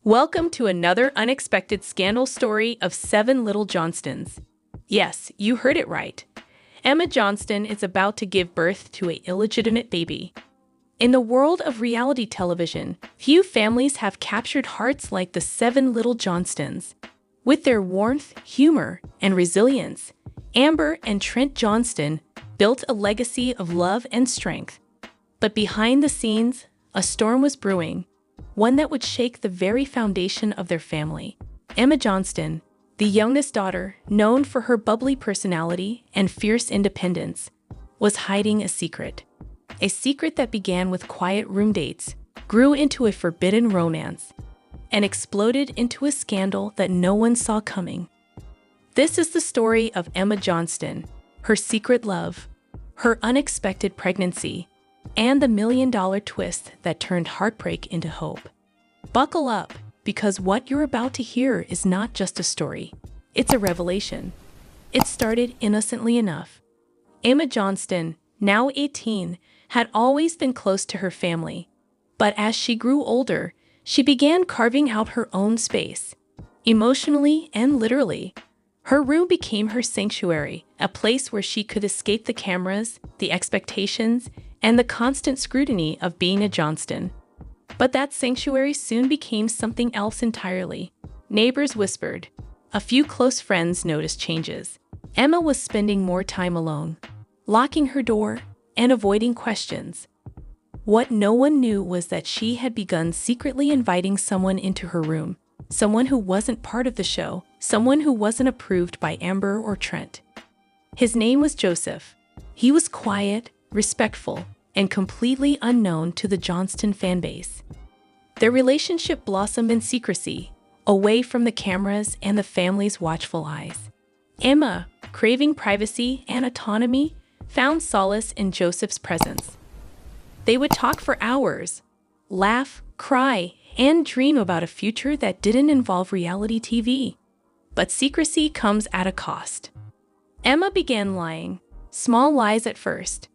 Welcome to another unexpected scandal story of 7 little Johnstons. Yes, you heard it right. Emma Johnston is about to give birth to an illegitimate baby. In the world of reality television, few families have captured hearts like the 7 little Johnstons. With their warmth, humor, and resilience, Amber and Trent Johnston built a legacy of love and strength. But behind the scenes, a storm was brewing. One that would shake the very foundation of their family. Emma Johnston, the youngest daughter, known for her bubbly personality and fierce independence, was hiding a secret. A secret that began with quiet room dates, grew into a forbidden romance, and exploded into a scandal that no one saw coming. This is the story of Emma Johnston, her secret love, her unexpected pregnancy, and the million-dollar twist that turned heartbreak into hope. Buckle up, because what you're about to hear is not just a story. It's a revelation. It started innocently enough. Emma Johnston, now 18, had always been close to her family. But as she grew older, she began carving out her own space. Emotionally and literally, her room became her sanctuary, a place where she could escape the cameras, the expectations, and the constant scrutiny of being a Johnston. But that sanctuary soon became something else entirely. Neighbors whispered. A few close friends noticed changes. Emma was spending more time alone, locking her door and avoiding questions. What no one knew was that she had begun secretly inviting someone into her room, someone who wasn't part of the show, someone who wasn't approved by Amber or Trent. His name was Joseph. He was quiet, respectful, and completely unknown to the Johnston fanbase. Their relationship blossomed in secrecy, away from the cameras and the family's watchful eyes. Emma, craving privacy and autonomy, found solace in Joseph's presence. They would talk for hours, laugh, cry, and dream about a future that didn't involve reality TV. But secrecy comes at a cost. Emma began lying, small lies at first.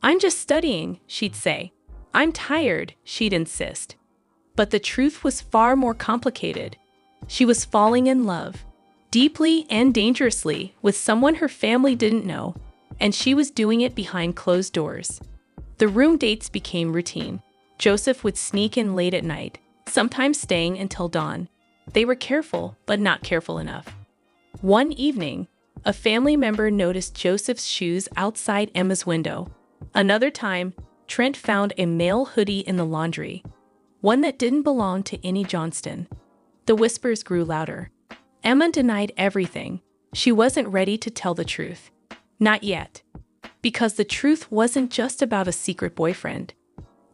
"I'm just studying," she'd say. "I'm tired," she'd insist. But the truth was far more complicated. She was falling in love, deeply and dangerously, with someone her family didn't know, and she was doing it behind closed doors. The room dates became routine. Joseph would sneak in late at night, sometimes staying until dawn. They were careful, but not careful enough. One evening, a family member noticed Joseph's shoes outside Emma's window. Another time, Trent found a male hoodie in the laundry, one that didn't belong to any Johnston. The whispers grew louder. Emma denied everything. She wasn't ready to tell the truth. Not yet. Because the truth wasn't just about a secret boyfriend.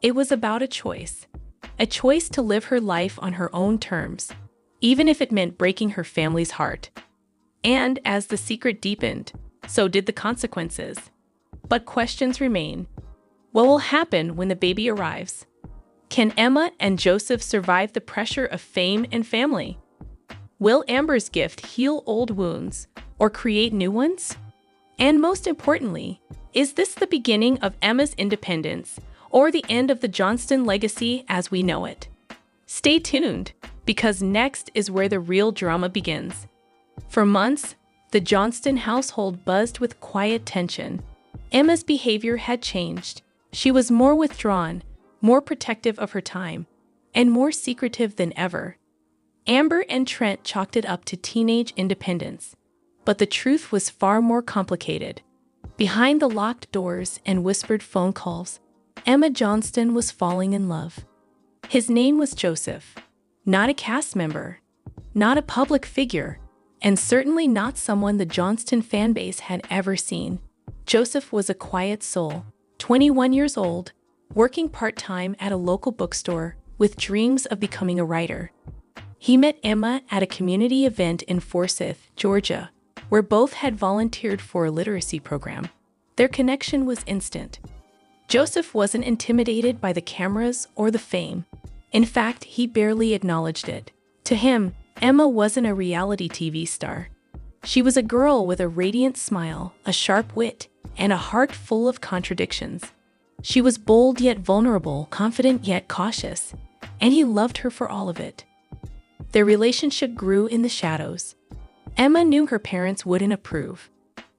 It was about a choice. A choice to live her life on her own terms, even if it meant breaking her family's heart. And as the secret deepened, so did the consequences. But questions remain. What will happen when the baby arrives? Can Emma and Joseph survive the pressure of fame and family? Will Amber's gift heal old wounds or create new ones? And most importantly, is this the beginning of Emma's independence or the end of the Johnston legacy as we know it? Stay tuned, because next is where the real drama begins. For months, the Johnston household buzzed with quiet tension. Emma's behavior had changed. She was more withdrawn, more protective of her time, and more secretive than ever. Amber and Trent chalked it up to teenage independence. But the truth was far more complicated. Behind the locked doors and whispered phone calls, Emma Johnston was falling in love. His name was Joseph, not a cast member, not a public figure, and certainly not someone the Johnston fanbase had ever seen. Joseph was a quiet soul, 21 years old, working part-time at a local bookstore with dreams of becoming a writer. He met Emma at a community event in Forsyth, Georgia, where both had volunteered for a literacy program. Their connection was instant. Joseph wasn't intimidated by the cameras or the fame. In fact, he barely acknowledged it. To him, Emma wasn't a reality TV star. She was a girl with a radiant smile, a sharp wit, and a heart full of contradictions. She was bold yet vulnerable, confident yet cautious, and he loved her for all of it. Their relationship grew in the shadows. Emma knew her parents wouldn't approve.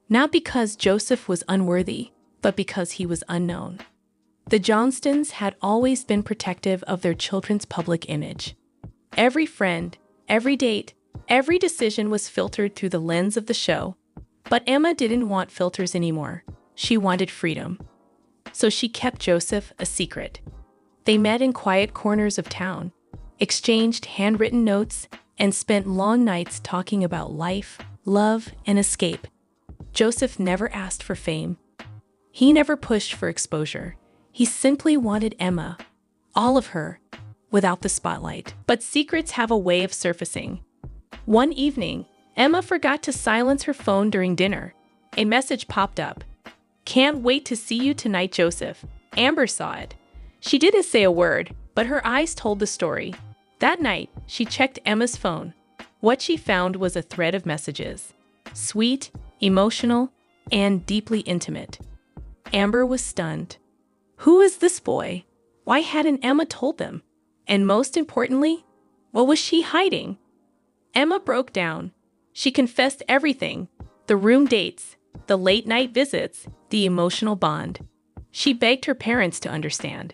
Not because Joseph was unworthy, but because he was unknown. The Johnstons had always been protective of their children's public image. Every friend, every date, every decision was filtered through the lens of the show. But Emma didn't want filters anymore. She wanted freedom. So she kept Joseph a secret. They met in quiet corners of town, exchanged handwritten notes, and spent long nights talking about life, love, and escape. Joseph never asked for fame. He never pushed for exposure. He simply wanted Emma, all of her, without the spotlight. But secrets have a way of surfacing. One evening, Emma forgot to silence her phone during dinner. A message popped up. "Can't wait to see you tonight, Joseph." Amber saw it. She didn't say a word, but her eyes told the story. That night, she checked Emma's phone. What she found was a thread of messages. Sweet, emotional, and deeply intimate. Amber was stunned. Who was this boy? Why hadn't Emma told them? And most importantly, what was she hiding? Emma broke down. She confessed everything. The room dates, the late-night visits, the emotional bond. She begged her parents to understand.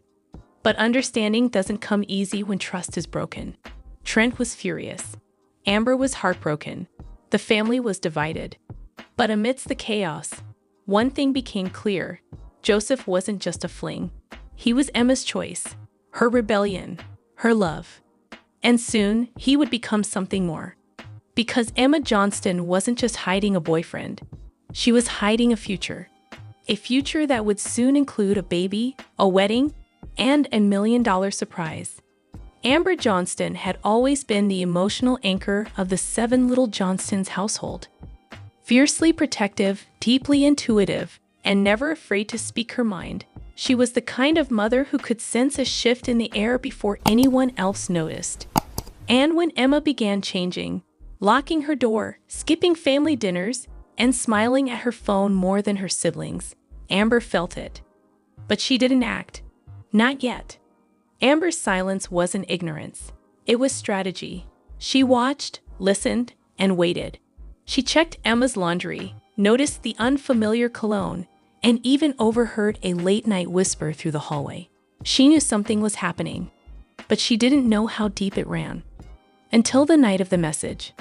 But understanding doesn't come easy when trust is broken. Trent was furious. Amber was heartbroken. The family was divided. But amidst the chaos, one thing became clear. Joseph wasn't just a fling. He was Emma's choice, her rebellion, her love. And soon, he would become something more. Because Emma Johnston wasn't just hiding a boyfriend. She was hiding a future. A future that would soon include a baby, a wedding, and $1 million surprise. Amber Johnston had always been the emotional anchor of the 7 little Johnstons household. Fiercely protective, deeply intuitive, and never afraid to speak her mind, she was the kind of mother who could sense a shift in the air before anyone else noticed. And when Emma began changing, locking her door, skipping family dinners, and smiling at her phone more than her siblings, Amber felt it. But she didn't act. Not yet. Amber's silence wasn't ignorance. It was strategy. She watched, listened, and waited. She checked Emma's laundry, noticed the unfamiliar cologne, and even overheard a late-night whisper through the hallway. She knew something was happening, but she didn't know how deep it ran. Until the night of the message.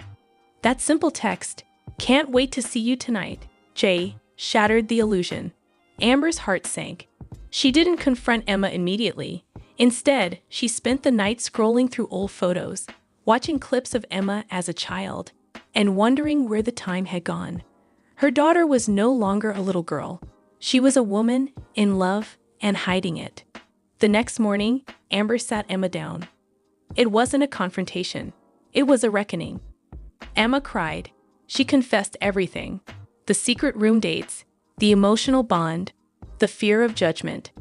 That simple text, "Can't wait to see you tonight, Jay," shattered the illusion. Amber's heart sank. She didn't confront Emma immediately. Instead, she spent the night scrolling through old photos, watching clips of Emma as a child, and wondering where the time had gone. Her daughter was no longer a little girl. She was a woman, in love, and hiding it. The next morning, Amber sat Emma down. It wasn't a confrontation. It was a reckoning. Emma cried. She confessed everything. The secret room dates, the emotional bond, the fear of judgment.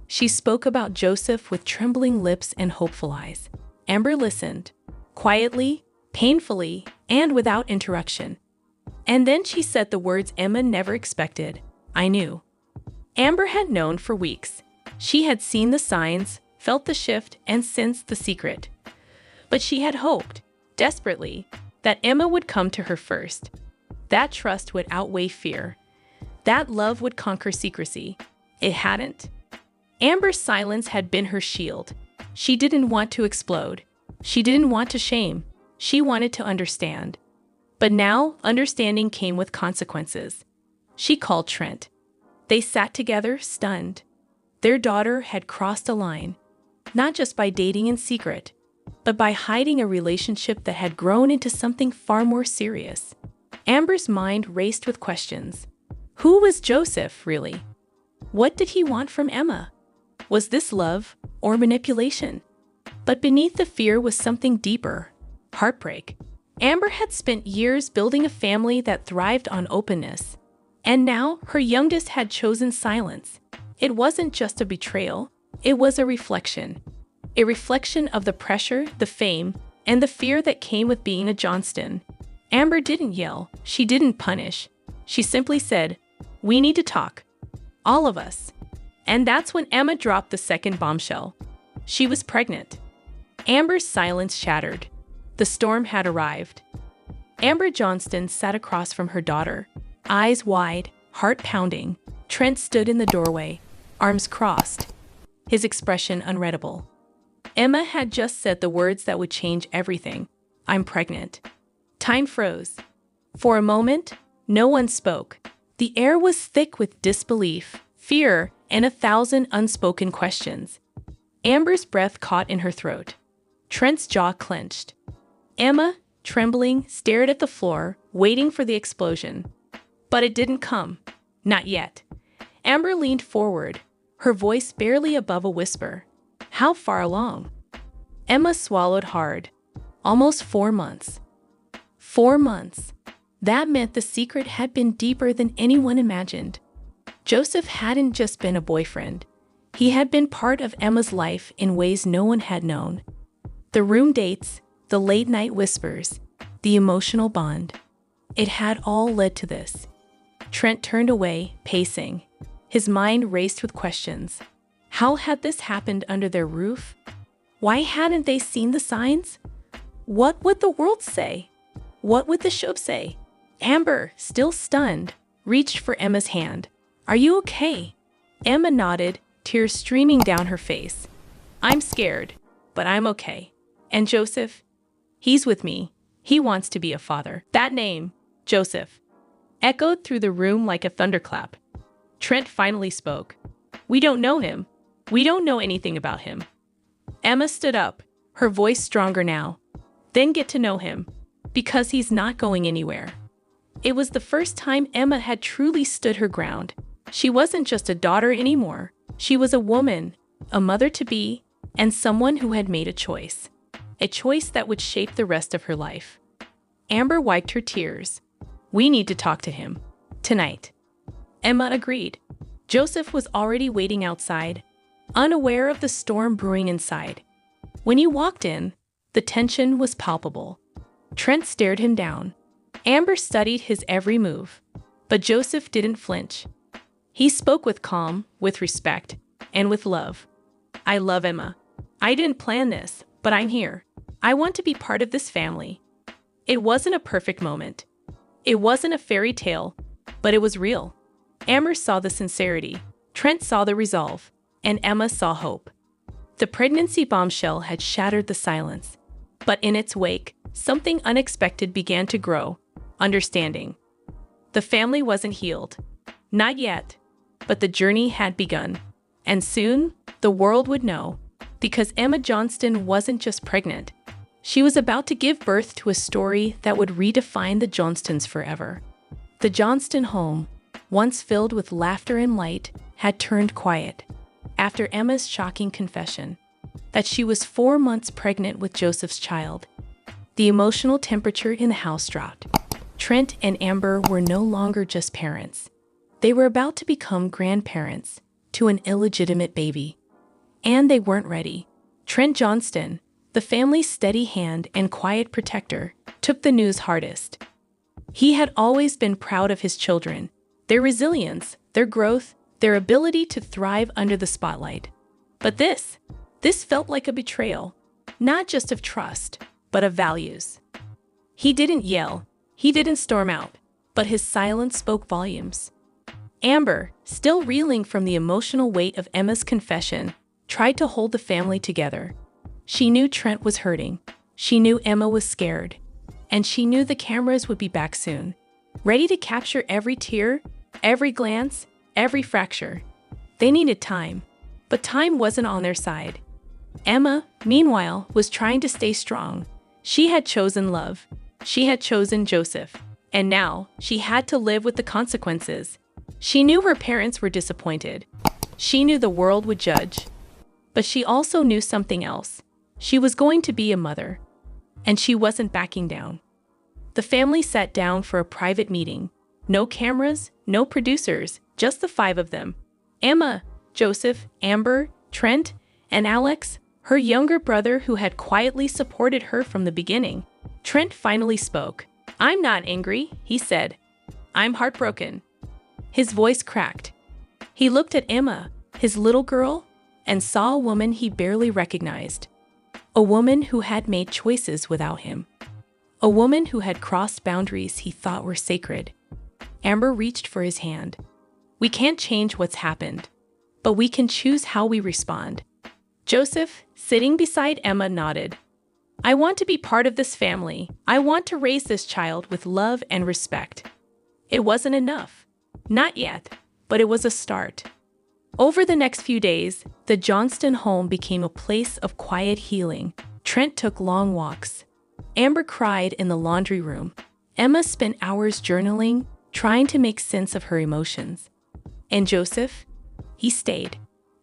She spoke about Joseph with trembling lips and hopeful eyes. Amber listened, quietly, painfully, and without interruption. And then she said the words Emma never expected. "I knew." Amber had known for weeks. She had seen the signs, felt the shift, and sensed the secret. But she had hoped, desperately, that Emma would come to her first. That trust would outweigh fear. That love would conquer secrecy. It hadn't. Amber's silence had been her shield. She didn't want to explode. She didn't want to shame. She wanted to understand. But now, understanding came with consequences. She called Trent. They sat together, stunned. Their daughter had crossed a line, not just by dating in secret, but by hiding a relationship that had grown into something far more serious. Amber's mind raced with questions. Who was Joseph, really? What did he want from Emma? Was this love or manipulation? But beneath the fear was something deeper, heartbreak. Amber had spent years building a family that thrived on openness. And now her youngest had chosen silence. It wasn't just a betrayal, it was a reflection. A reflection of the pressure, the fame, and the fear that came with being a Johnston. Amber didn't yell, she didn't punish. She simply said, "We need to talk. All of us." And that's when Emma dropped the second bombshell. She was pregnant. Amber's silence shattered. The storm had arrived. Amber Johnston sat across from her daughter, eyes wide, heart pounding. Trent stood in the doorway, arms crossed, his expression unreadable. Emma had just said the words that would change everything. I'm pregnant. Time froze. For a moment, no one spoke. The air was thick with disbelief, fear, and 1,000 unspoken questions. Amber's breath caught in her throat. Trent's jaw clenched. Emma, trembling, stared at the floor, waiting for the explosion. But it didn't come. Not yet. Amber leaned forward, her voice barely above a whisper. How far along? Emma swallowed hard. Almost 4 months. 4 months. That meant the secret had been deeper than anyone imagined. Joseph hadn't just been a boyfriend. He had been part of Emma's life in ways no one had known. The room dates, the late-night whispers, the emotional bond. It had all led to this. Trent turned away, pacing. His mind raced with questions. How had this happened under their roof? Why hadn't they seen the signs? What would the world say? What would the show say? Amber, still stunned, reached for Emma's hand. Are you okay? Emma nodded, tears streaming down her face. I'm scared, but I'm okay. And Joseph? He's with me. He wants to be a father. That name, Joseph, echoed through the room like a thunderclap. Trent finally spoke. We don't know him. We don't know anything about him. Emma stood up, her voice stronger now. Then get to know him, because he's not going anywhere. It was the first time Emma had truly stood her ground. She wasn't just a daughter anymore. She was a woman, a mother-to-be, and someone who had made a choice. A choice that would shape the rest of her life. Amber wiped her tears. We need to talk to him. Tonight. Emma agreed. Joseph was already waiting outside, unaware of the storm brewing inside. When he walked in, the tension was palpable. Trent stared him down. Amber studied his every move, but Joseph didn't flinch. He spoke with calm, with respect, and with love. I love Emma. I didn't plan this, but I'm here. I want to be part of this family. It wasn't a perfect moment. It wasn't a fairy tale, but it was real. Amber saw the sincerity, Trent saw the resolve, and Emma saw hope. The pregnancy bombshell had shattered the silence, but in its wake, something unexpected began to grow. Understanding. The family wasn't healed. Not yet, but the journey had begun. And soon, the world would know, because Emma Johnston wasn't just pregnant. She was about to give birth to a story that would redefine the Johnstons forever. The Johnston home, once filled with laughter and light, had turned quiet after Emma's shocking confession that she was 4 months pregnant with Joseph's child. The emotional temperature in the house dropped. Trent and Amber were no longer just parents. They were about to become grandparents to an illegitimate baby. And they weren't ready. Trent Johnston, the family's steady hand and quiet protector, took the news hardest. He had always been proud of his children, their resilience, their growth, their ability to thrive under the spotlight. But this felt like a betrayal, not just of trust, but of values. He didn't yell, he didn't storm out, but his silence spoke volumes. Amber, still reeling from the emotional weight of Emma's confession, tried to hold the family together. She knew Trent was hurting. She knew Emma was scared. And she knew the cameras would be back soon, ready to capture every tear, every glance, every fracture. They needed time, but time wasn't on their side. Emma, meanwhile, was trying to stay strong. She had chosen love. She had chosen Joseph. And now, she had to live with the consequences. She knew her parents were disappointed. She knew the world would judge. But she also knew something else. She was going to be a mother. And she wasn't backing down. The family sat down for a private meeting. No cameras, no producers, just the 5 of them. Emma, Joseph, Amber, Trent, and Alex, her younger brother who had quietly supported her from the beginning. Trent finally spoke. I'm not angry, he said. I'm heartbroken. His voice cracked. He looked at Emma, his little girl, and saw a woman he barely recognized. A woman who had made choices without him. a woman who had crossed boundaries he thought were sacred. Amber reached for his hand. We can't change what's happened, but we can choose how we respond. Joseph, sitting beside Emma, nodded. I want to be part of this family. I want to raise this child with love and respect. It wasn't enough. Not yet, but it was a start. Over the next few days, the Johnston home became a place of quiet healing. Trent took long walks. Amber cried in the laundry room. Emma spent hours journaling, trying to make sense of her emotions. And Joseph? He stayed.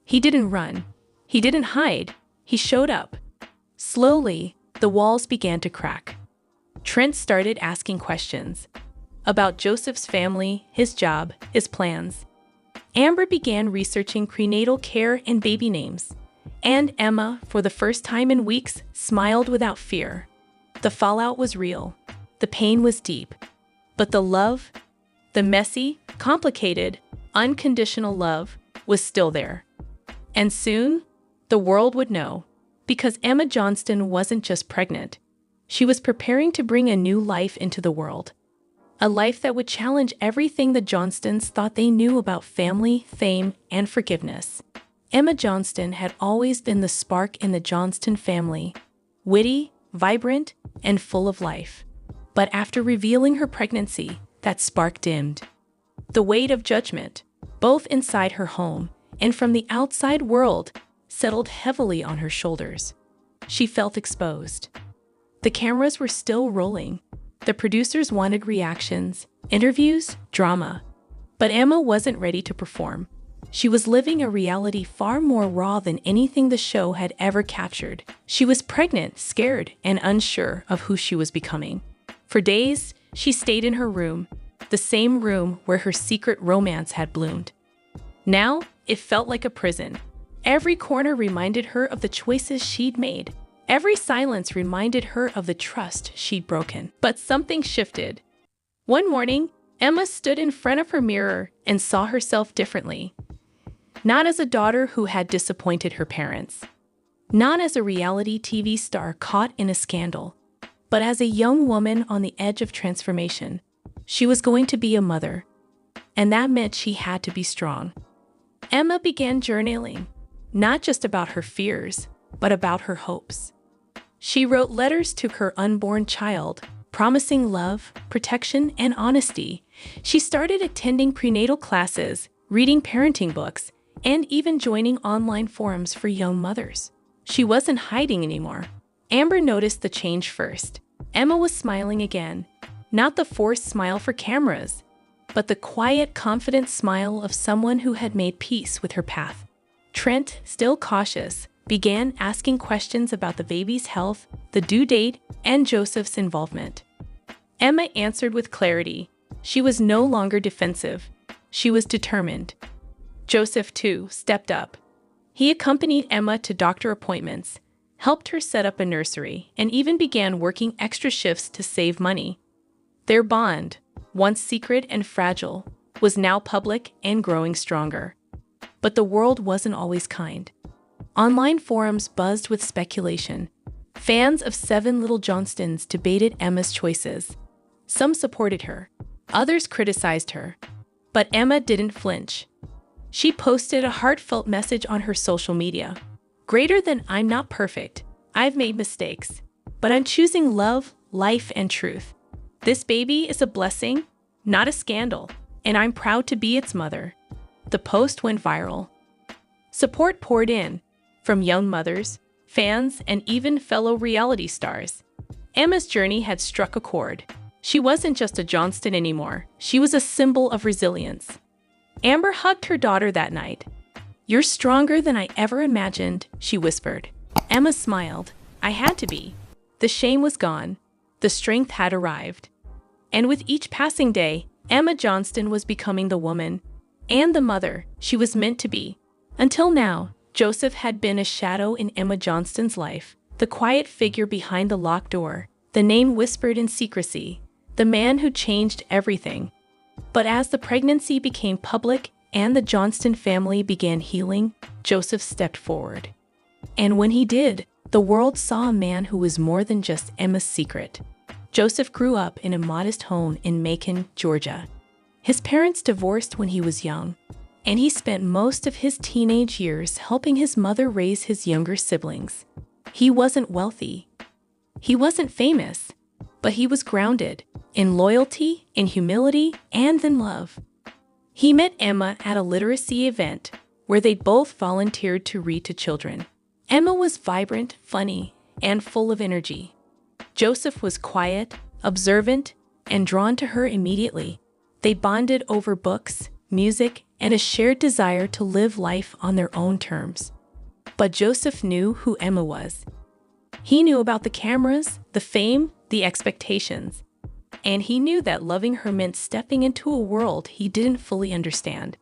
He didn't run. He didn't hide. He showed up. Slowly, the walls began to crack. Trent started asking questions about Joseph's family, his job, his plans. Amber began researching prenatal care and baby names. And Emma, for the first time in weeks, smiled without fear. The fallout was real. The pain was deep. But the love, the messy, complicated, unconditional love, was still there. And soon, the world would know. Because Emma Johnston wasn't just pregnant. She was preparing to bring a new life into the world. A life that would challenge everything the Johnstons thought they knew about family, fame, and forgiveness. Emma Johnston had always been the spark in the Johnston family. Witty, vibrant, and full of life. But after revealing her pregnancy, that spark dimmed. The weight of judgment, both inside her home and from the outside world, settled heavily on her shoulders. She felt exposed. The cameras were still rolling. The producers wanted reactions, interviews, drama. But Emma wasn't ready to perform. She was living a reality far more raw than anything the show had ever captured. She was pregnant, scared, and unsure of who she was becoming. For days, she stayed in her room, the same room where her secret romance had bloomed. Now, it felt like a prison. Every corner reminded her of the choices she'd made. Every silence reminded her of the trust she'd broken. But something shifted. One morning, Emma stood in front of her mirror and saw herself differently. Not as a daughter who had disappointed her parents. Not as a reality TV star caught in a scandal. But as a young woman on the edge of transformation. She was going to be a mother. And that meant she had to be strong. Emma began journaling. Not just about her fears, but about her hopes. She wrote letters to her unborn child, promising love, protection, and honesty. She started attending prenatal classes, reading parenting books, and even joining online forums for young mothers. She wasn't hiding anymore. Amber noticed the change first. Emma was smiling again, not the forced smile for cameras, but the quiet, confident smile of someone who had made peace with her path. Trent, still cautious, began asking questions about the baby's health, the due date, and Joseph's involvement. Emma answered with clarity. She was no longer defensive. She was determined. Joseph, too, stepped up. He accompanied Emma to doctor appointments, helped her set up a nursery, and even began working extra shifts to save money. Their bond, once secret and fragile, was now public and growing stronger. But the world wasn't always kind. Online forums buzzed with speculation. Fans of Seven Little Johnstons debated Emma's choices. Some supported her. Others criticized her. But Emma didn't flinch. She posted a heartfelt message on her social media. Greater than I'm not perfect. I've made mistakes. But I'm choosing love, life, and truth. This baby is a blessing, not a scandal. And I'm proud to be its mother. The post went viral. Support poured in, from young mothers, fans, and even fellow reality stars. Emma's journey had struck a chord. She wasn't just a Johnston anymore. She was a symbol of resilience. Amber hugged her daughter that night. "You're stronger than I ever imagined," she whispered. Emma smiled. "I had to be." The shame was gone. The strength had arrived. And with each passing day, Emma Johnston was becoming the woman and the mother she was meant to be. Until now, Joseph had been a shadow in Emma Johnston's life, the quiet figure behind the locked door, the name whispered in secrecy, the man who changed everything. But as the pregnancy became public and the Johnston family began healing, Joseph stepped forward. And when he did, the world saw a man who was more than just Emma's secret. Joseph grew up in a modest home in Macon, Georgia. His parents divorced when he was young, and he spent most of his teenage years helping his mother raise his younger siblings. He wasn't wealthy. He wasn't famous, but he was grounded in loyalty, in humility, and in love. He met Emma at a literacy event where they both volunteered to read to children. Emma was vibrant, funny, and full of energy. Joseph was quiet, observant, and drawn to her immediately. They bonded over books, music, and a shared desire to live life on their own terms. But Joseph knew who Emma was. He knew about the cameras, the fame, the expectations. And he knew that loving her meant stepping into a world he didn't fully understand.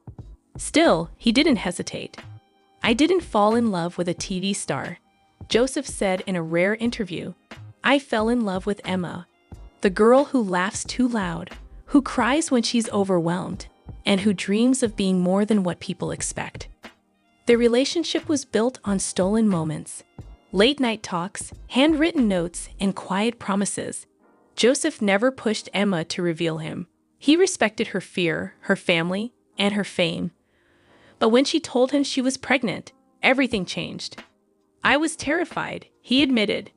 Still, he didn't hesitate. "I didn't fall in love with a TV star," Joseph said in a rare interview. "I fell in love with Emma, the girl who laughs too loud, who cries when she's overwhelmed, and who dreams of being more than what people expect." Their relationship was built on stolen moments, late-night talks, handwritten notes, and quiet promises. Joseph never pushed Emma to reveal him. He respected her fear, her family, and her fame. But when she told him she was pregnant, everything changed. "I was terrified," he admitted.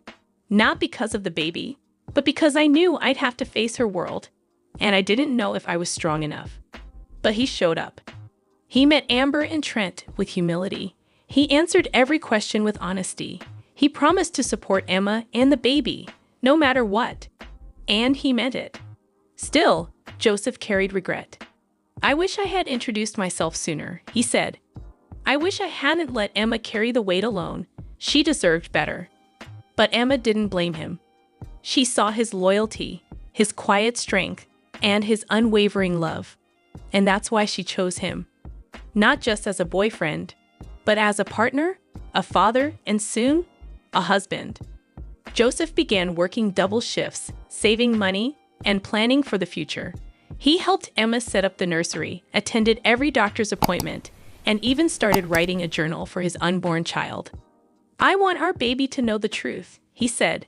"Not because of the baby, but because I knew I'd have to face her world, and I didn't know if I was strong enough." But he showed up. He met Amber and Trent with humility. He answered every question with honesty. He promised to support Emma and the baby, no matter what. And he meant it. Still, Joseph carried regret. "I wish I had introduced myself sooner," he said. "I wish I hadn't let Emma carry the weight alone. She deserved better." But Emma didn't blame him. She saw his loyalty, his quiet strength, and his unwavering love. And that's why she chose him. Not just as a boyfriend, but as a partner, a father, and soon, a husband. Joseph began working double shifts, saving money, and planning for the future. He helped Emma set up the nursery, attended every doctor's appointment, and even started writing a journal for his unborn child. "I want our baby to know the truth," he said.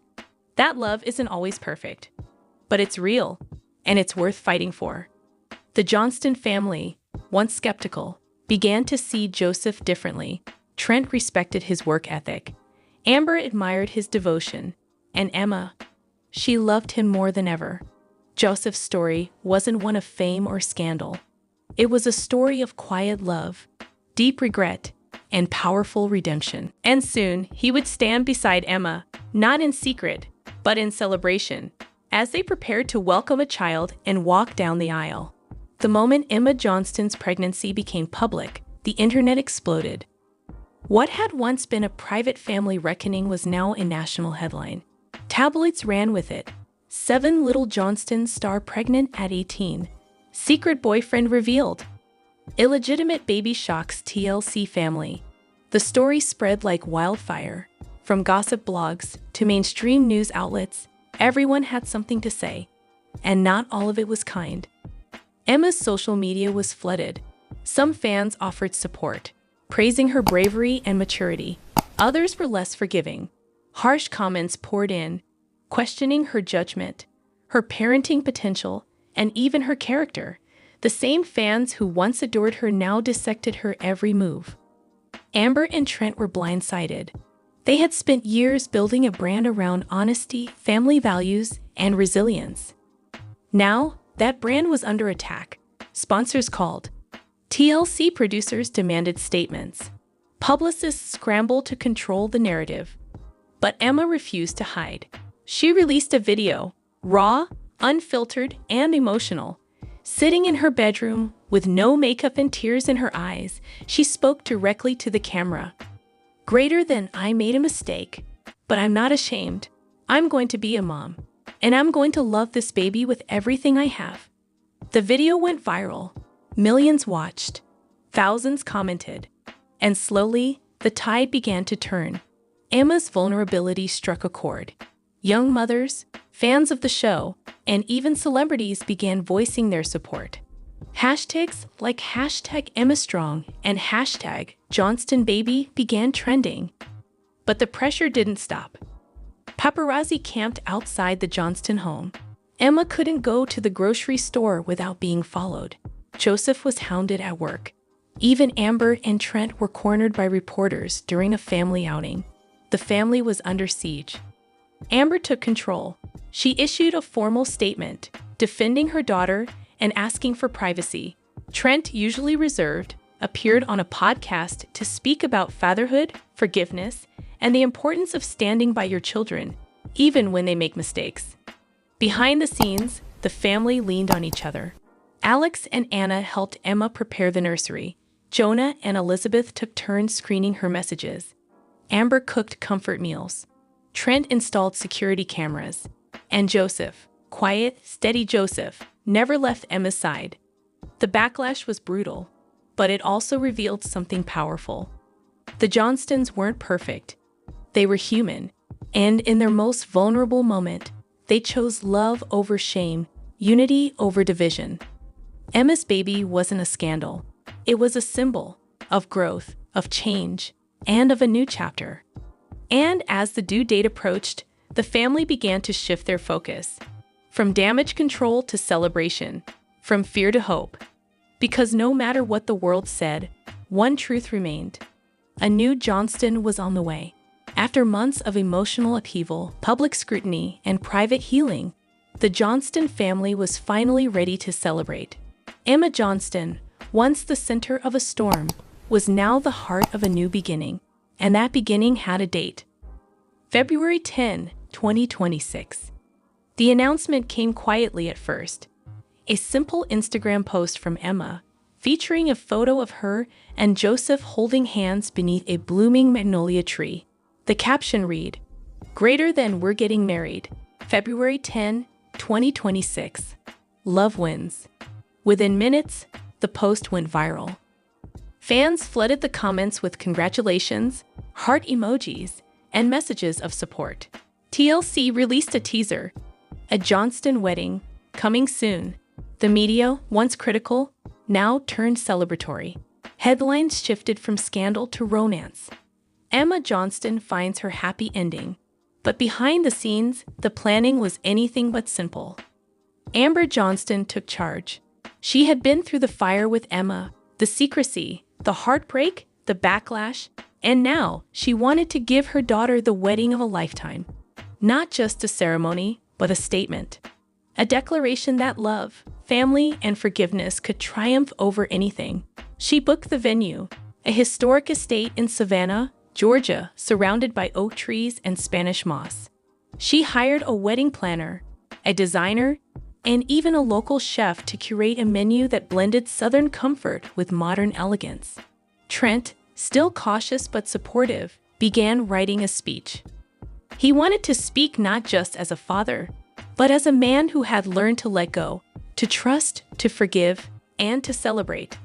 "That love isn't always perfect, but it's real, and it's worth fighting for." The Johnston family, once skeptical, began to see Joseph differently. Trent respected his work ethic. Amber admired his devotion. And Emma, she loved him more than ever. Joseph's story wasn't one of fame or scandal. It was a story of quiet love, deep regret, and powerful redemption. And soon, he would stand beside Emma, not in secret, but in celebration, as they prepared to welcome a child and walk down the aisle. The moment Emma Johnston's pregnancy became public, the internet exploded. What had once been a private family reckoning was now a national headline. Tabloids ran with it. 7 little Johnstons star pregnant at 18. Secret boyfriend revealed. Illegitimate baby shocks TLC family. The story spread like wildfire. From gossip blogs to mainstream news outlets, everyone had something to say. And not all of it was kind. Emma's social media was flooded. Some fans offered support, praising her bravery and maturity. Others were less forgiving. Harsh comments poured in, questioning her judgment, her parenting potential, and even her character. The same fans who once adored her now dissected her every move. Amber and Trent were blindsided. They had spent years building a brand around honesty, family values, and resilience. Now, that brand was under attack. Sponsors called. TLC producers demanded statements. Publicists scrambled to control the narrative. But Emma refused to hide. She released a video, raw, unfiltered, and emotional. Sitting in her bedroom, with no makeup and tears in her eyes, she spoke directly to the camera. "Greater than I made a mistake, but I'm not ashamed. I'm going to be a mom, and I'm going to love this baby with everything I have." The video went viral. Millions watched. Thousands commented. And slowly, the tide began to turn. Emma's vulnerability struck a chord. Young mothers, fans of the show, and even celebrities began voicing their support. Hashtags like #EmmaStrong and #JohnstonBaby began trending. But the pressure didn't stop. Paparazzi camped outside the Johnston home. Emma couldn't go to the grocery store without being followed. Joseph was hounded at work. Even Amber and Trent were cornered by reporters during a family outing. The family was under siege. Amber took control. She issued a formal statement, defending her daughter and asking for privacy. Trent, usually reserved, appeared on a podcast to speak about fatherhood, forgiveness, and the importance of standing by your children, even when they make mistakes. Behind the scenes, the family leaned on each other. Alex and Anna helped Emma prepare the nursery. Jonah and Elizabeth took turns screening her messages. Amber cooked comfort meals. Trent installed security cameras. And Joseph, quiet, steady Joseph, never left Emma's side. The backlash was brutal, but it also revealed something powerful. The Johnstons weren't perfect. They were human, and in their most vulnerable moment, they chose love over shame, unity over division. Emma's baby wasn't a scandal. It was a symbol of growth, of change, and of a new chapter. And as the due date approached, the family began to shift their focus. From damage control to celebration, from fear to hope. Because no matter what the world said, one truth remained. A new Johnston was on the way. After months of emotional upheaval, public scrutiny, and private healing, the Johnston family was finally ready to celebrate. Emma Johnston, once the center of a storm, was now the heart of a new beginning, and that beginning had a date. February 10, 2026. The announcement came quietly at first. A simple Instagram post from Emma, featuring a photo of her and Joseph holding hands beneath a blooming magnolia tree. The caption read, "Greater than we're getting married, February 10, 2026. Love wins." Within minutes, the post went viral. Fans flooded the comments with congratulations, heart emojis, and messages of support. TLC released a teaser, a Johnston wedding, coming soon. The media, once critical, now turned celebratory. Headlines shifted from scandal to romance. Emma Johnston finds her happy ending. But behind the scenes, the planning was anything but simple. Amber Johnston took charge. She had been through the fire with Emma, the secrecy, the heartbreak, the backlash, and now she wanted to give her daughter the wedding of a lifetime. Not just a ceremony, but a statement. A declaration that love, family, and forgiveness could triumph over anything. She booked the venue, a historic estate in Savannah, Georgia, surrounded by oak trees and Spanish moss. She hired a wedding planner, a designer, and even a local chef to curate a menu that blended Southern comfort with modern elegance. Trent, still cautious but supportive, began writing a speech. He wanted to speak not just as a father, but as a man who had learned to let go, to trust, to forgive, and to celebrate.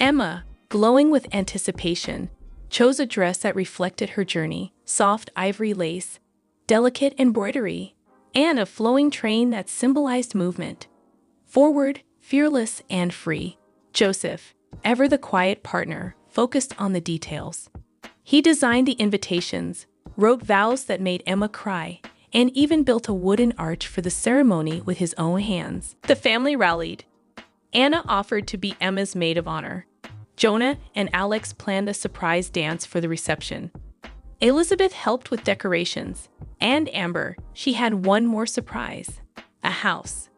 Emma, glowing with anticipation, chose a dress that reflected her journey, soft ivory lace, delicate embroidery, and a flowing train that symbolized movement. Forward, fearless, and free. Joseph, ever the quiet partner, focused on the details. He designed the invitations, wrote vows that made Emma cry, and even built a wooden arch for the ceremony with his own hands. The family rallied. Anna offered to be Emma's maid of honor. Jonah and Alex planned a surprise dance for the reception. Elizabeth helped with decorations, and Amber, she had one more surprise: a house.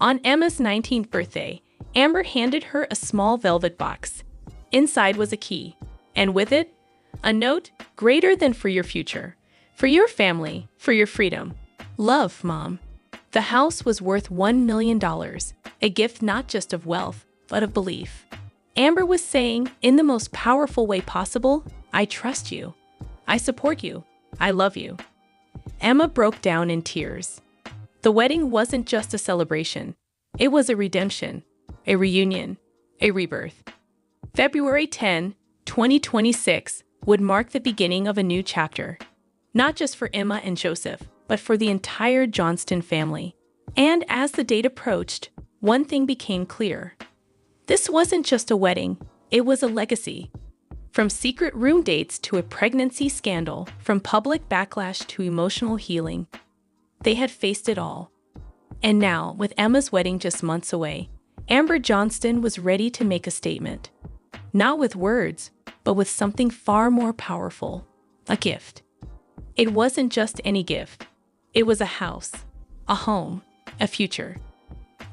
On Emma's 19th birthday, Amber handed her a small velvet box. Inside was a key, and with it, a note: greater than for your future, for your family, for your freedom. Love, Mom. The house was worth $1 million, a gift not just of wealth, but of belief. Amber was saying, in the most powerful way possible, I trust you. I support you. I love you. Emma broke down in tears. The wedding wasn't just a celebration. It was a redemption, a reunion, a rebirth. February 10, 2026 would mark the beginning of a new chapter. Not just for Emma and Joseph, but for the entire Johnston family. And as the date approached, one thing became clear. This wasn't just a wedding, it was a legacy. From secret room dates to a pregnancy scandal, from public backlash to emotional healing, they had faced it all. And now, with Emma's wedding just months away, Amber Johnston was ready to make a statement. Not with words, but with something far more powerful: a gift. It wasn't just any gift. It was a house, a home, a future.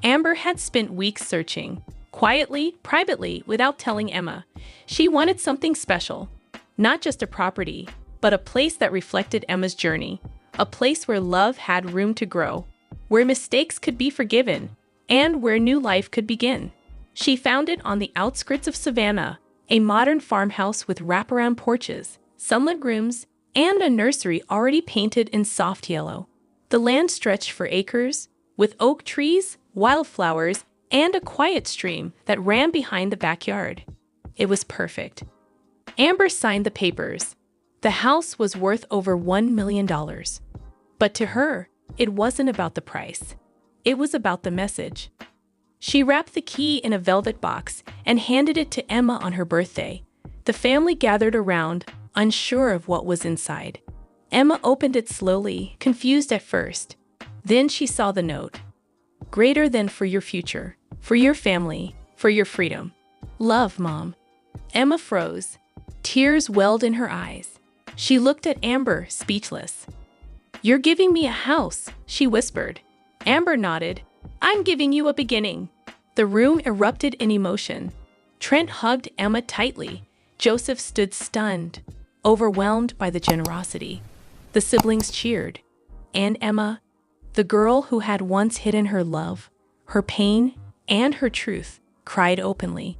Amber had spent weeks searching, quietly, privately, without telling Emma. She wanted something special, not just a property, but a place that reflected Emma's journey, a place where love had room to grow, where mistakes could be forgiven, and where new life could begin. She found it on the outskirts of Savannah, a modern farmhouse with wraparound porches, sunlit rooms, and a nursery already painted in soft yellow. The land stretched for acres, with oak trees, wildflowers, and a quiet stream that ran behind the backyard. It was perfect. Amber signed the papers. The house was worth over $1 million. But to her, it wasn't about the price. It was about the message. She wrapped the key in a velvet box and handed it to Emma on her birthday. The family gathered around, unsure of what was inside. Emma opened it slowly, confused at first. Then she saw the note. Greater than for your future, for your family, for your freedom. Love, Mom. Emma froze. Tears welled in her eyes. She looked at Amber, speechless. You're giving me a house, she whispered. Amber nodded. I'm giving you a beginning. The room erupted in emotion. Trent hugged Emma tightly. Joseph stood stunned, overwhelmed by the generosity. The siblings cheered. And Emma, the girl who had once hidden her love, her pain, and her truth, cried openly.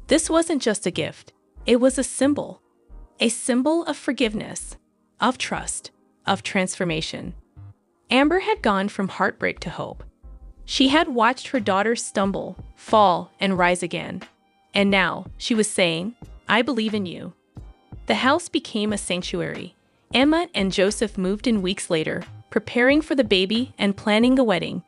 This wasn't just a gift. It was a symbol of forgiveness, of trust, of transformation. Amber had gone from heartbreak to hope. She had watched her daughter stumble, fall, and rise again. And now, she was saying, I believe in you. The house became a sanctuary. Emma and Joseph moved in weeks later, preparing for the baby and planning the wedding.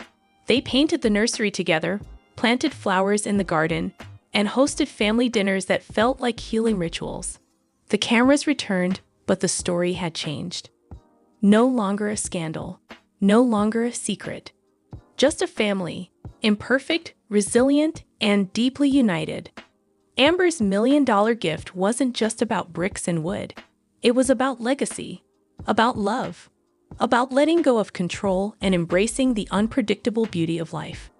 They painted the nursery together, planted flowers in the garden, and hosted family dinners that felt like healing rituals. The cameras returned, but the story had changed. No longer a scandal, no longer a secret. Just a family, imperfect, resilient, and deeply united. Amber's $1 million gift wasn't just about bricks and wood. It was about legacy, about love, about letting go of control and embracing the unpredictable beauty of life.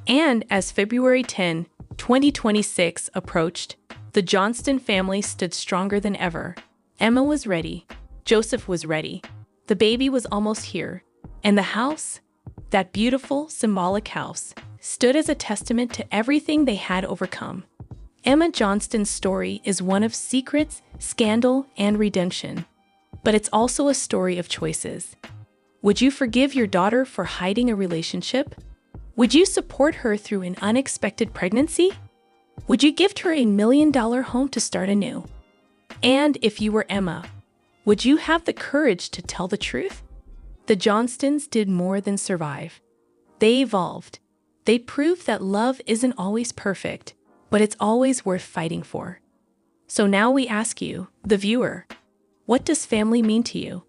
And as February 10, 2026 approached, the Johnston family stood stronger than ever. Emma was ready. Joseph was ready. The baby was almost here. And the house, that beautiful, symbolic house, stood as a testament to everything they had overcome. Emma Johnston's story is one of secrets, scandal, and redemption. But it's also a story of choices. Would you forgive your daughter for hiding a relationship? Would you support her through an unexpected pregnancy? Would you gift her a $1 million home to start anew? And if you were Emma, would you have the courage to tell the truth? The Johnstons did more than survive. They evolved. They proved that love isn't always perfect, but it's always worth fighting for. So now we ask you, the viewer, what does family mean to you?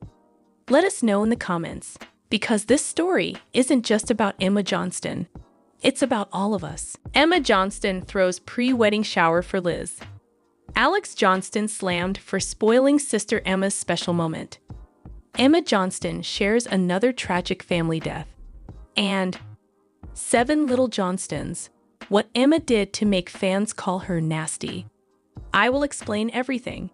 Let us know in the comments, because this story isn't just about Emma Johnston. It's about all of us. Emma Johnston throws pre-wedding shower for Liz. Alex Johnston slammed for spoiling sister Emma's special moment. Emma Johnston shares another tragic family death. And 7 little Johnstons, what Emma did to make fans call her nasty. I will explain everything.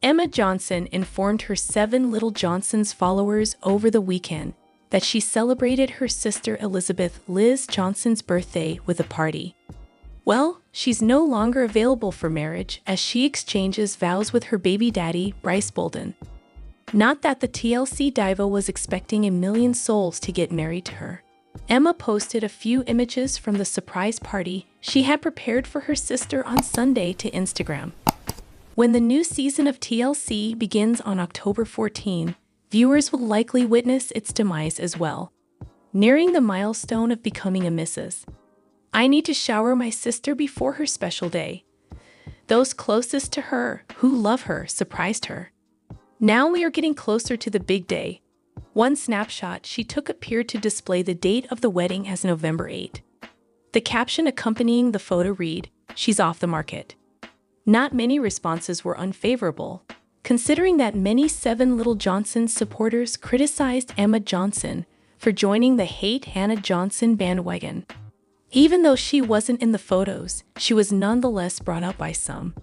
Emma Johnston informed her 7 little Johnstons followers over the weekend that she celebrated her sister Elizabeth Liz Johnston's birthday with a party. Well, she's no longer available for marriage as she exchanges vows with her baby daddy, Bryce Bolden. Not that the TLC diva was expecting 1 million souls to get married to her. Emma posted a few images from the surprise party she had prepared for her sister on Sunday to Instagram. When the new season of TLC begins on October 14, viewers will likely witness its demise as well. Nearing the milestone of becoming a Mrs. I need to shower my sister before her special day. Those closest to her, who love her, surprised her. Now we are getting closer to the big day. One snapshot she took appeared to display the date of the wedding as November 8. The caption accompanying the photo read, "She's off the market." Not many responses were unfavorable, considering that many Seven Little Johnsons supporters criticized Emma Johnson for joining the Hate Hannah Johnson bandwagon. Even though she wasn't in the photos, she was nonetheless brought up by some.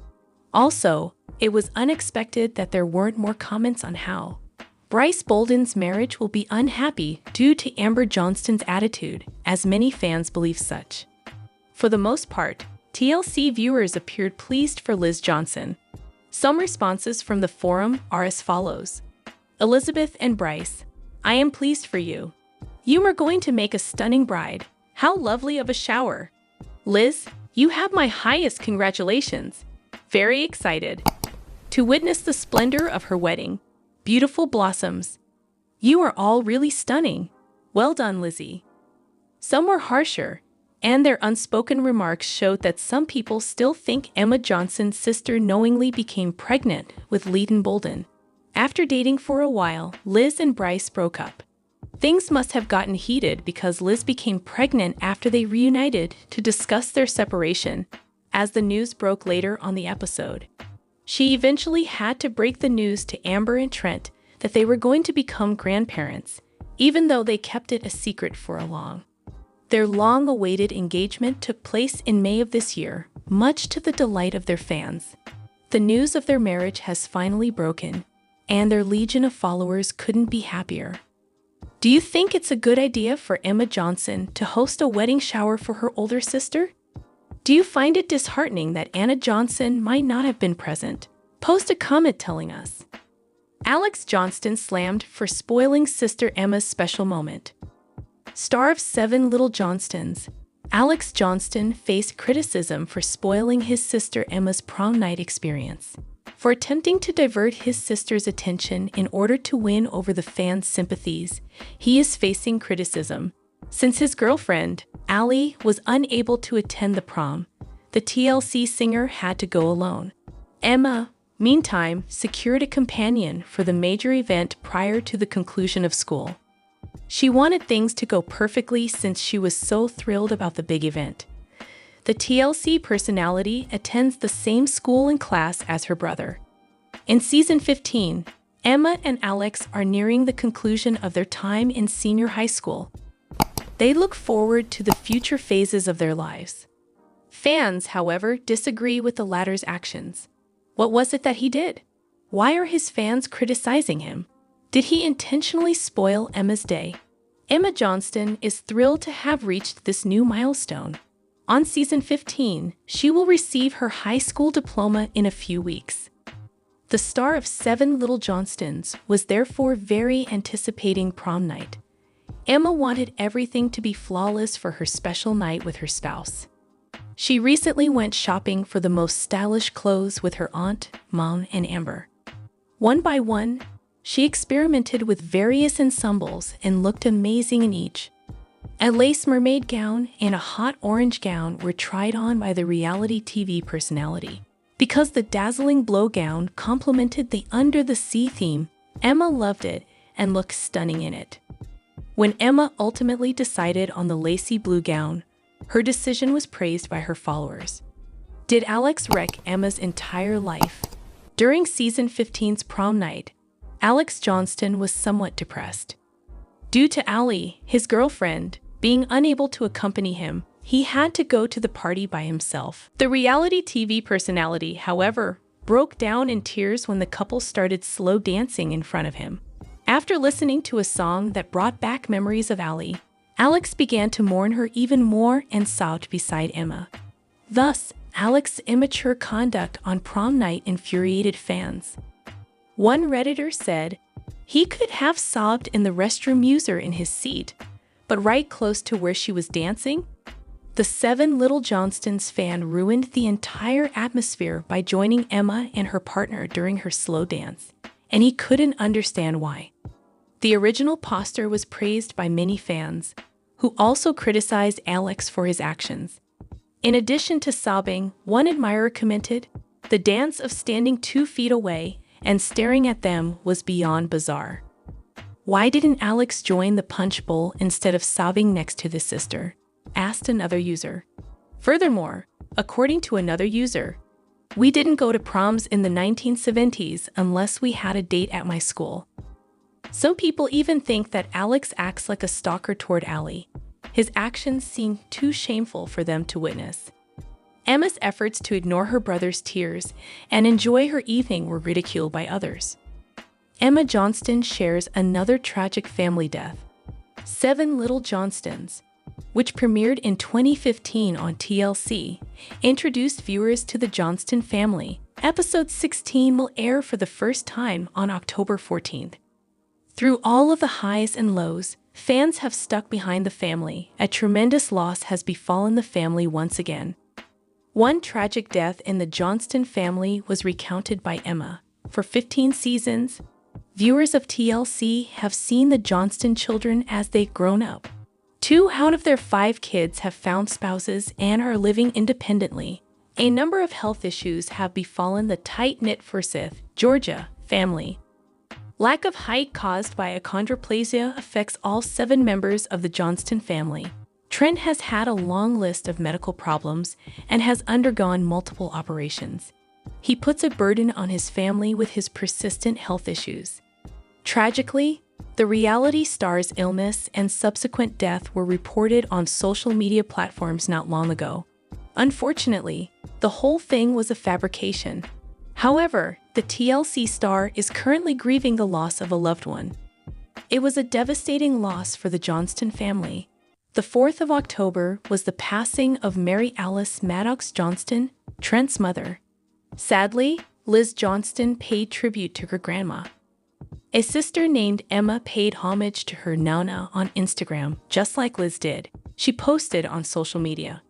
Also, it was unexpected that there weren't more comments on how Bryce Bolden's marriage will be unhappy due to Amber Johnston's attitude, as many fans believe such. For the most part, TLC viewers appeared pleased for Liz Johnson. Some responses from the forum are as follows. Elizabeth and Bryce, I am pleased for you. You are going to make a stunning bride. How lovely of a shower. Liz, you have my highest congratulations. Very excited to witness the splendor of her wedding. Beautiful blossoms. You are all really stunning. Well done, Lizzie. Some were harsher, and their unspoken remarks showed that some people still think Emma Johnson's sister knowingly became pregnant with Leighton Bolden. After dating for a while, Liz and Bryce broke up. Things must have gotten heated because Liz became pregnant after they reunited to discuss their separation, as the news broke later on the episode. She eventually had to break the news to Amber and Trent that they were going to become grandparents, even though they kept it a secret for a long. Their long-awaited engagement took place in May of this year, much to the delight of their fans. The news of their marriage has finally broken, and their legion of followers couldn't be happier. Do you think it's a good idea for Emma Johnson to host a wedding shower for her older sister? Do you find it disheartening that Anna Johnson might not have been present? Post a comment telling us. Alex Johnston slammed for spoiling sister Emma's special moment. Star of Seven Little Johnstons, Alex Johnston faced criticism for spoiling his sister Emma's prom night experience. For attempting to divert his sister's attention in order to win over the fans' sympathies, he is facing criticism. Since his girlfriend, Allie, was unable to attend the prom, the TLC singer had to go alone. Emma, meantime, secured a companion for the major event prior to the conclusion of school. She wanted things to go perfectly since she was so thrilled about the big event. The TLC personality attends the same school and class as her brother. In season 15, Emma and Alex are nearing the conclusion of their time in senior high school. They look forward to the future phases of their lives. Fans, however, disagree with the latter's actions. What was it that he did? Why are his fans criticizing him? Did he intentionally spoil Emma's day? Emma Johnston is thrilled to have reached this new milestone. On season 15, she will receive her high school diploma in a few weeks. The star of Seven Little Johnstons was therefore very anticipating prom night. Emma wanted everything to be flawless for her special night with her spouse. She recently went shopping for the most stylish clothes with her aunt, mom, and Amber. One by one, she experimented with various ensembles and looked amazing in each. A lace mermaid gown and a hot orange gown were tried on by the reality TV personality. Because the dazzling blow gown complemented the under-the-sea theme, Emma loved it and looked stunning in it. When Emma ultimately decided on the lacy blue gown, her decision was praised by her followers. Did Alex wreck Emma's entire life? During season 15's prom night, Alex Johnston was somewhat depressed. Due to Allie, his girlfriend, being unable to accompany him, he had to go to the party by himself. The reality TV personality, however, broke down in tears when the couple started slow dancing in front of him. After listening to a song that brought back memories of Allie, Alex began to mourn her even more and sobbed beside Emma. Thus, Alex's immature conduct on prom night infuriated fans. One Redditor said, "He could have sobbed in the restroom user in his seat, but right close to where she was dancing?" The Seven Little Johnstons fan ruined the entire atmosphere by joining Emma and her partner during her slow dance, and he couldn't understand why. The original poster was praised by many fans, who also criticized Alex for his actions. In addition to sobbing, one admirer commented, The dance of standing 2 feet away and staring at them was beyond bizarre. Why didn't Alex join the punch bowl instead of sobbing next to his sister? Asked another user. Furthermore, according to another user, we didn't go to proms in the 1970s unless we had a date at my school. Some people even think that Alex acts like a stalker toward Allie. His actions seem too shameful for them to witness. Emma's efforts to ignore her brother's tears and enjoy her evening were ridiculed by others. Emma Johnston shares another tragic family death. 7 Little Johnstons, which premiered in 2015 on TLC, introduced viewers to the Johnston family. Episode 16 will air for the first time on October 14th. Through all of the highs and lows, fans have stuck behind the family. A tremendous loss has befallen the family once again. One tragic death in the Johnston family was recounted by Emma. For 15 seasons, viewers of TLC have seen the Johnston children as they've grown up. 2 out of their 5 kids have found spouses and are living independently. A number of health issues have befallen the tight-knit Forsyth, Georgia family. Lack of height caused by achondroplasia affects all 7 members of the Johnston family. Trent has had a long list of medical problems and has undergone multiple operations. He puts a burden on his family with his persistent health issues. Tragically, the reality star's illness and subsequent death were reported on social media platforms not long ago. Unfortunately, the whole thing was a fabrication. However, the TLC star is currently grieving the loss of a loved one. It was a devastating loss for the Johnston family. The 4th of October was the passing of Mary Alice Maddox Johnston, Trent's mother. Sadly, Liz Johnston paid tribute to her grandma. A sister named Emma paid homage to her Nana on Instagram, just like Liz did. She posted on social media,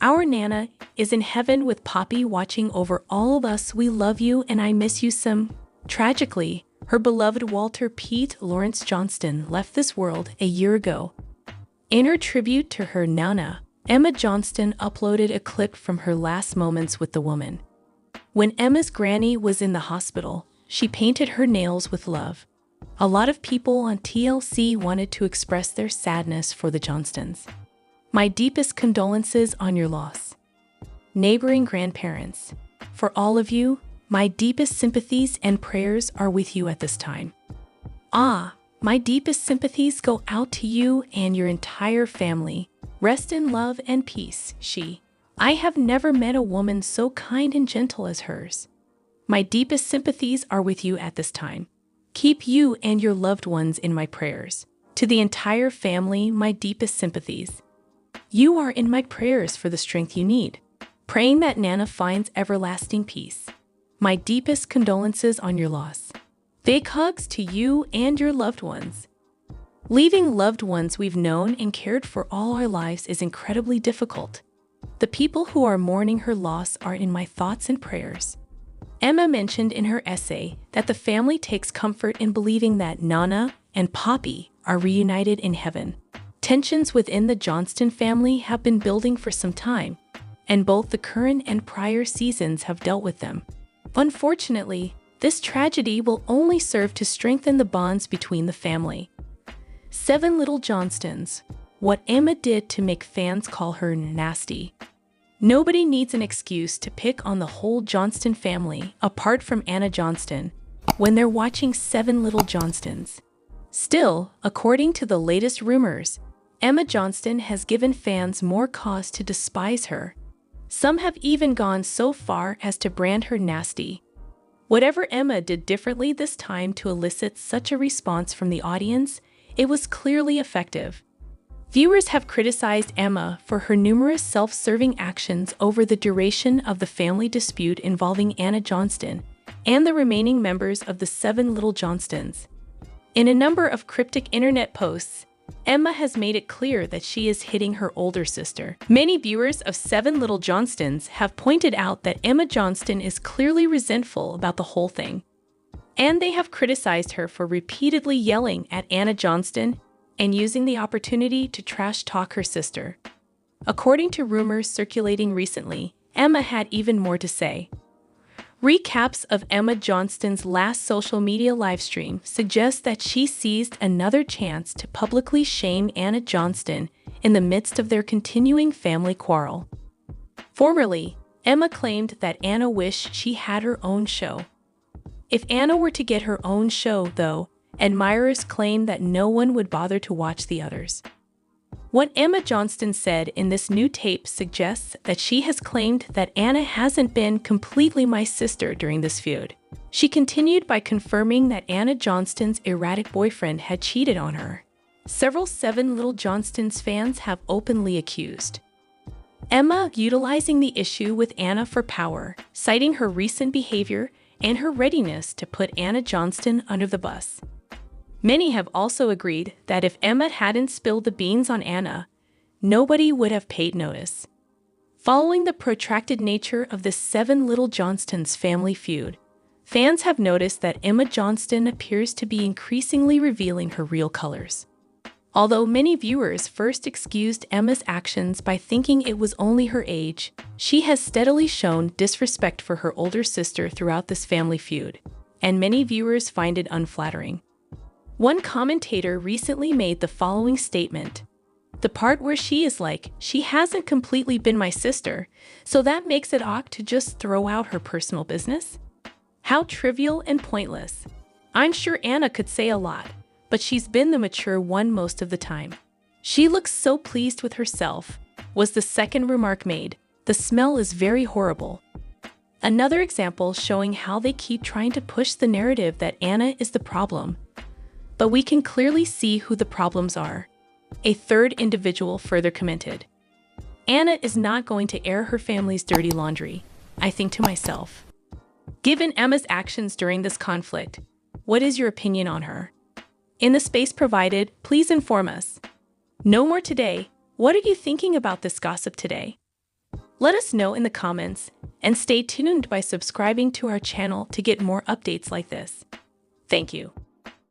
"Our Nana is in heaven with Poppy watching over all of us. We love you and I miss you some." Tragically, her beloved Walter Pete Lawrence Johnston left this world a year ago. In her tribute to her Nana, Emma Johnston uploaded a clip from her last moments with the woman. When Emma's granny was in the hospital, she painted her nails with love. A lot of people on TLC wanted to express their sadness for the Johnstons. "My deepest condolences on your loss. Neighboring grandparents, for all of you, my deepest sympathies and prayers are with you at this time. My deepest sympathies go out to you and your entire family. Rest in love and peace, I have never met a woman so kind and gentle as hers. My deepest sympathies are with you at this time. Keep you and your loved ones in my prayers. To the entire family, my deepest sympathies. You are in my prayers for the strength you need. Praying that Nana finds everlasting peace. My deepest condolences on your loss. Big hugs to you and your loved ones." Leaving loved ones we've known and cared for all our lives is incredibly difficult. The people who are mourning her loss are in my thoughts and prayers. Emma mentioned in her essay that the family takes comfort in believing that Nana and Poppy are reunited in heaven. Tensions within the Johnston family have been building for some time, and both the current and prior seasons have dealt with them. Unfortunately, this tragedy will only serve to strengthen the bonds between the family. 7 Little Johnstons, what Emma did to make fans call her nasty. Nobody needs an excuse to pick on the whole Johnston family, apart from Anna Johnston, when they're watching 7 Little Johnstons. Still, according to the latest rumors, Emma Johnston has given fans more cause to despise her. Some have even gone so far as to brand her nasty. Whatever Emma did differently this time to elicit such a response from the audience, it was clearly effective. Viewers have criticized Emma for her numerous self-serving actions over the duration of the family dispute involving Anna Johnston and the remaining members of the 7 Little Johnstons. In a number of cryptic internet posts, Emma has made it clear that she is hitting her older sister. Many viewers of 7 Little Johnstons have pointed out that Emma Johnston is clearly resentful about the whole thing, and they have criticized her for repeatedly yelling at Anna Johnston and using the opportunity to trash talk her sister. According to rumors circulating recently, Emma had even more to say. Recaps of Emma Johnston's last social media livestream suggest that she seized another chance to publicly shame Anna Johnston in the midst of their continuing family quarrel. Formerly, Emma claimed that Anna wished she had her own show. If Anna were to get her own show, though, admirers claim that no one would bother to watch the others. What Emma Johnston said in this new tape suggests that she has claimed that Anna hasn't been completely my sister during this feud. She continued by confirming that Anna Johnston's erratic boyfriend had cheated on her. Several Seven Little Johnstons fans have openly accused Emma utilizing the issue with Anna for power, citing her recent behavior and her readiness to put Anna Johnston under the bus. Many have also agreed that if Emma hadn't spilled the beans on Anna, nobody would have paid notice. Following the protracted nature of the Seven Little Johnstons family feud, fans have noticed that Emma Johnston appears to be increasingly revealing her real colors. Although many viewers first excused Emma's actions by thinking it was only her age, she has steadily shown disrespect for her older sister throughout this family feud, and many viewers find it unflattering. One commentator recently made the following statement: "The part where she is like, she hasn't completely been my sister, so that makes it awkward to just throw out her personal business? How trivial and pointless. I'm sure Anna could say a lot, but she's been the mature one most of the time. She looks so pleased with herself," was the second remark made. "The smell is very horrible." Another example showing how they keep trying to push the narrative that Anna is the problem, but we can clearly see who the problems are. A third individual further commented, "Anna is not going to air her family's dirty laundry. I think to myself, given Emma's actions during this conflict, what is your opinion on her? In the space provided, please inform us. No more today. What are you thinking about this gossip today? Let us know in the comments, and stay tuned by subscribing to our channel to get more updates like this. Thank you.